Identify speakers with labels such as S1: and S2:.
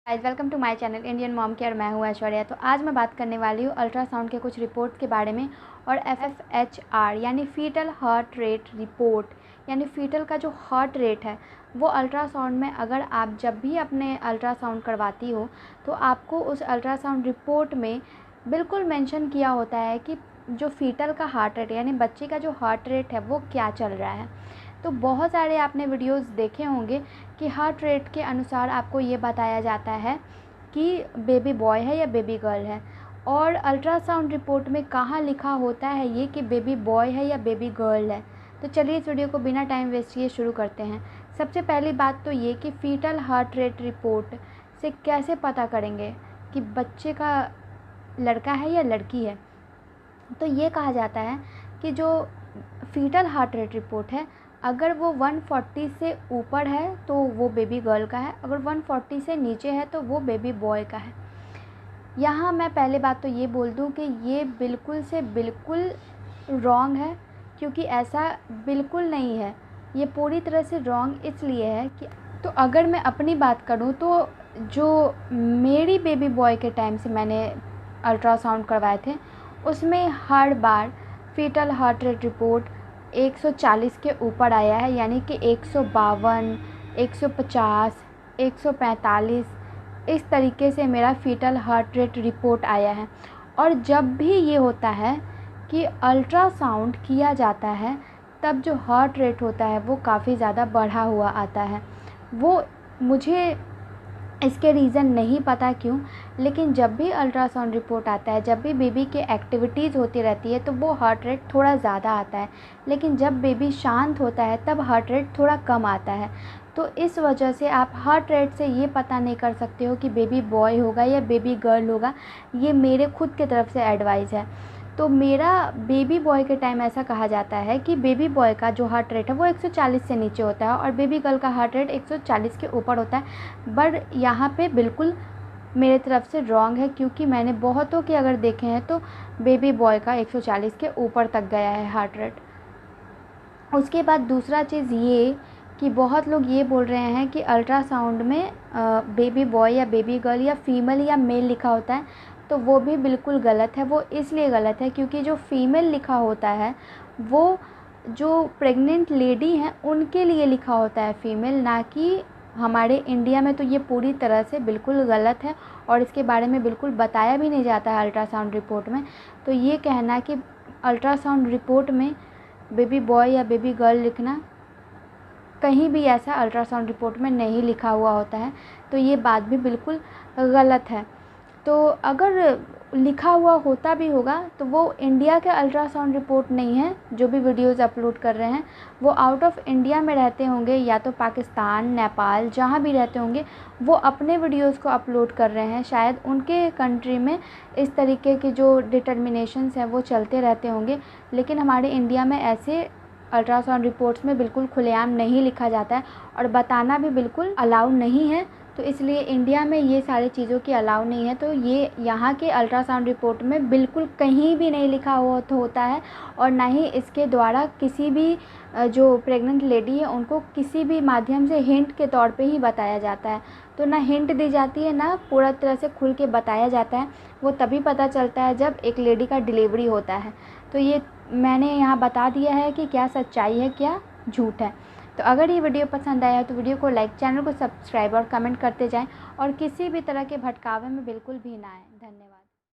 S1: Guys welcome to my channel Indian mom care. मैं हूँ ऐश्वर्या। तो आज मैं बात करने वाली हूँ अल्ट्रासाउंड के कुछ रिपोर्ट के बारे में और FSHR यानी फीटल हार्ट रेट रिपोर्ट यानी फीटल का जो हार्ट रेट है वो अल्ट्रासाउंड में अगर आप जब भी अपने अल्ट्रासाउंड करवाती हो तो आपको उस अल्ट्रासाउंड रिपोर्ट में बिल्कुल मेंशन किया होता है कि जो फीटल का हार्ट रेट यानी बच्चे का जो हार्ट रेट है वो क्या चल रहा है। तो बहुत सारे आपने वीडियोस देखे होंगे कि हार्ट रेट के अनुसार आपको ये बताया जाता है कि बेबी बॉय है या बेबी गर्ल है, और अल्ट्रासाउंड रिपोर्ट में कहाँ लिखा होता है ये कि बेबी बॉय है या बेबी गर्ल है। तो चलिए इस वीडियो को बिना टाइम वेस्ट किए शुरू करते हैं। सबसे पहली बात तो ये कि फीटल हार्ट रेट रिपोर्ट से कैसे पता करेंगे कि बच्चे का लड़का है या लड़की है। तो ये कहा जाता है कि जो फीटल हार्ट रेट रिपोर्ट है अगर वो 140 से ऊपर है तो वो बेबी गर्ल का है, अगर 140 से नीचे है तो वो बेबी बॉय का है। यहाँ मैं पहले बात तो ये बोल दूँ कि ये बिल्कुल से बिल्कुल रॉन्ग है, क्योंकि ऐसा बिल्कुल नहीं है। ये पूरी तरह से रॉन्ग इसलिए है कि तो अगर मैं अपनी बात करूँ तो जो मेरी बेबी बॉय के टाइम से मैंने अल्ट्रासाउंड करवाए थे उसमें हर बार फीटल हार्ट रेट रिपोर्ट 140 के ऊपर आया है, यानी कि 152, 150, 145 इस तरीके से मेरा फीटल हार्ट रेट रिपोर्ट आया है। और जब भी ये होता है कि अल्ट्रासाउंड किया जाता है तब जो हार्ट रेट होता है वो काफ़ी ज़्यादा बढ़ा हुआ आता है। वो मुझे इसके रीज़न नहीं पता क्यों, लेकिन जब भी अल्ट्रासाउंड रिपोर्ट आता है, जब भी बेबी की एक्टिविटीज़ होती रहती है तो वो हार्ट रेट थोड़ा ज़्यादा आता है, लेकिन जब बेबी शांत होता है तब हार्ट रेट थोड़ा कम आता है। तो इस वजह से आप हार्ट रेट से ये पता नहीं कर सकते हो कि बेबी बॉय होगा या बेबी गर्ल होगा। ये मेरे खुद की तरफ से एडवाइस है। तो मेरा बेबी बॉय के टाइम ऐसा कहा जाता है कि बेबी बॉय का जो हार्ट रेट है वो 140 से नीचे होता है और बेबी गर्ल का हार्ट रेट 140 के ऊपर होता है। बट यहाँ पे बिल्कुल मेरे तरफ से रॉन्ग है, क्योंकि मैंने बहुतों के अगर देखे हैं तो बेबी बॉय का 140 के ऊपर तक गया है हार्ट रेट। उसके बाद दूसरा चीज़ ये कि बहुत लोग ये बोल रहे हैं कि अल्ट्रासाउंड में बेबी बॉय या बेबी गर्ल या फीमेल या मेल लिखा होता है, तो वो भी बिल्कुल गलत है। वो इसलिए गलत है क्योंकि जो फीमेल लिखा होता है वो जो प्रेग्नेंट लेडी हैं उनके लिए लिखा होता है फीमेल, ना कि हमारे इंडिया में। तो ये पूरी तरह से बिल्कुल गलत है और इसके बारे में बिल्कुल बताया भी नहीं जाता है अल्ट्रासाउंड रिपोर्ट में। तो ये कहना कि अल्ट्रासाउंड रिपोर्ट में बेबी बॉय या बेबी गर्ल लिखना, कहीं भी ऐसा अल्ट्रासाउंड रिपोर्ट में नहीं लिखा हुआ होता है। तो ये बात भी बिल्कुल गलत है। तो अगर लिखा हुआ होता भी होगा तो वो इंडिया के अल्ट्रासाउंड रिपोर्ट नहीं है। जो भी वीडियोज़ अपलोड कर रहे हैं वो आउट ऑफ इंडिया में रहते होंगे, या तो पाकिस्तान, नेपाल, जहाँ भी रहते होंगे वो अपने वीडियोज़ को अपलोड कर रहे हैं। शायद उनके कंट्री में इस तरीके के जो डिटर्मिनेशंस हैं वो चलते रहते होंगे, लेकिन हमारे इंडिया में ऐसे अल्ट्रासाउंड रिपोर्ट्स में बिल्कुल खुलेआम नहीं लिखा जाता है और बताना भी बिल्कुल अलाउ नहीं है। तो इसलिए इंडिया में ये सारी चीज़ों की अलाउ नहीं है। तो ये यहाँ के अल्ट्रासाउंड रिपोर्ट में बिल्कुल कहीं भी नहीं लिखा हुआ होता है, और ना ही इसके द्वारा किसी भी जो प्रेग्नेंट लेडी है उनको किसी भी माध्यम से हिंट के तौर पे ही बताया जाता है। तो ना हिंट दी जाती है, ना पूरा तरह से खुल के बताया जाता है। वो तभी पता चलता है जब एक लेडी का डिलीवरी होता है। तो ये मैंने यहाँ बता दिया है कि क्या सच्चाई है क्या झूठ है। तो अगर ये वीडियो पसंद आया तो वीडियो को लाइक, चैनल को सब्सक्राइब और कमेंट करते जाएं, और किसी भी तरह के भटकावे में बिल्कुल भी ना आए। धन्यवाद।